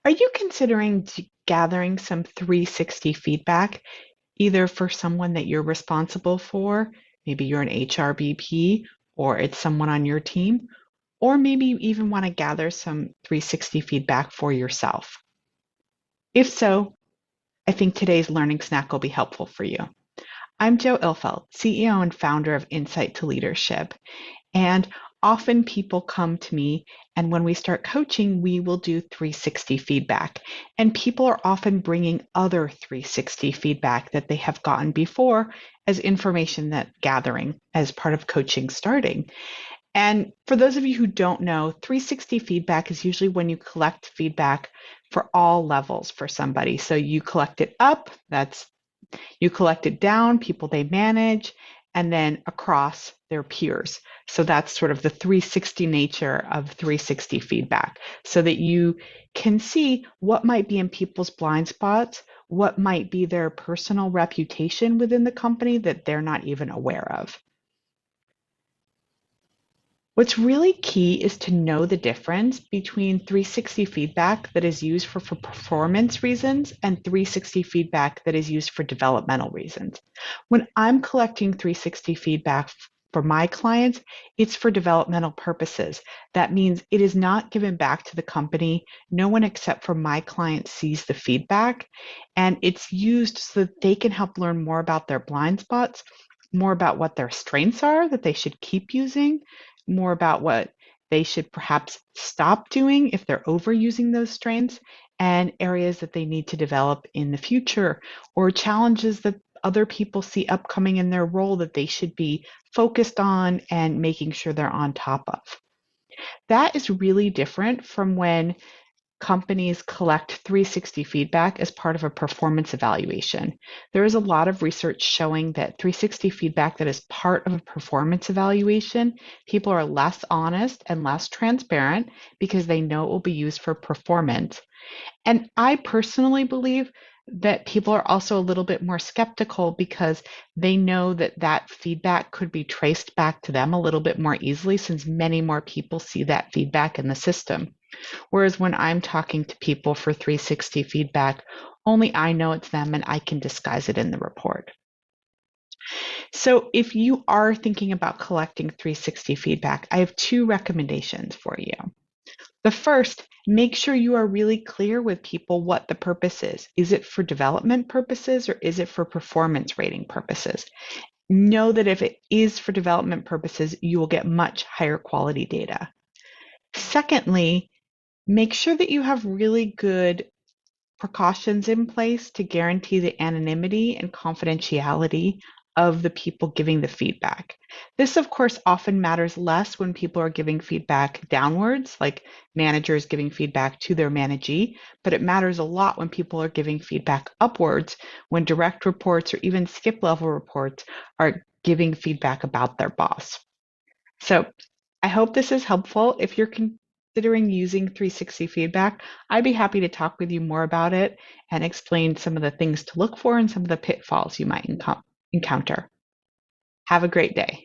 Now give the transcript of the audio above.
Are you considering gathering some 360 feedback, either for someone that you're responsible for, maybe you're an HRBP, or it's someone on your team, or maybe you even want to gather some 360 feedback for yourself? If so, I think today's learning snack will be helpful for you. I'm Jo Ilfeld, CEO and founder of Insight to Leadership. And often people come to me, and when we start coaching, we will do 360 feedback. And people are often bringing other 360 feedback that they have gotten before as information that gathering as part of coaching starting. And for those of you who don't know, 360 feedback is usually when you collect feedback for all levels for somebody. So you collect it up, that's you collect it down, people they manage, and then across their peers. So that's sort of the 360 nature of 360 feedback, so that you can see what might be in people's blind spots, what might be their personal reputation within the company that they're not even aware of. What's really key is to know the difference between 360 feedback that is used for performance reasons and 360 feedback that is used for developmental reasons. When I'm collecting 360 feedback for my clients, it's for developmental purposes. That means it is not given back to the company. No one except for my client sees the feedback, and it's used so that they can help learn more about their blind spots, more about what their strengths are that they should keep using, more about what they should perhaps stop doing if they're overusing those strengths, and areas that they need to develop in the future, or challenges that other people see upcoming in their role that they should be focused on and making sure they're on top of. That is really different from when companies collect 360 feedback as part of a performance evaluation. There is a lot of research showing that 360 feedback that is part of a performance evaluation, people are less honest and less transparent because they know it will be used for performance. And I personally believe that people are also a little bit more skeptical because they know that that feedback could be traced back to them a little bit more easily, since many more people see that feedback in the system. Whereas when I'm talking to people for 360 feedback, only I know it's them and I can disguise it in the report. So if you are thinking about collecting 360 feedback, I have two recommendations for you. The first, make sure you are really clear with people what the purpose is. Is it for development purposes or is it for performance rating purposes? Know that if it is for development purposes, you will get much higher quality data. Secondly, make sure that you have really good precautions in place to guarantee the anonymity and confidentiality of the people giving the feedback. This, of course, often matters less when people are giving feedback downwards, like managers giving feedback to their managee, but it matters a lot when people are giving feedback upwards, when direct reports or even skip level reports are giving feedback about their boss. So I hope this is helpful. If you're considering using 360 feedback, I'd be happy to talk with you more about it and explain some of the things to look for and some of the pitfalls you might encounter. Have a great day.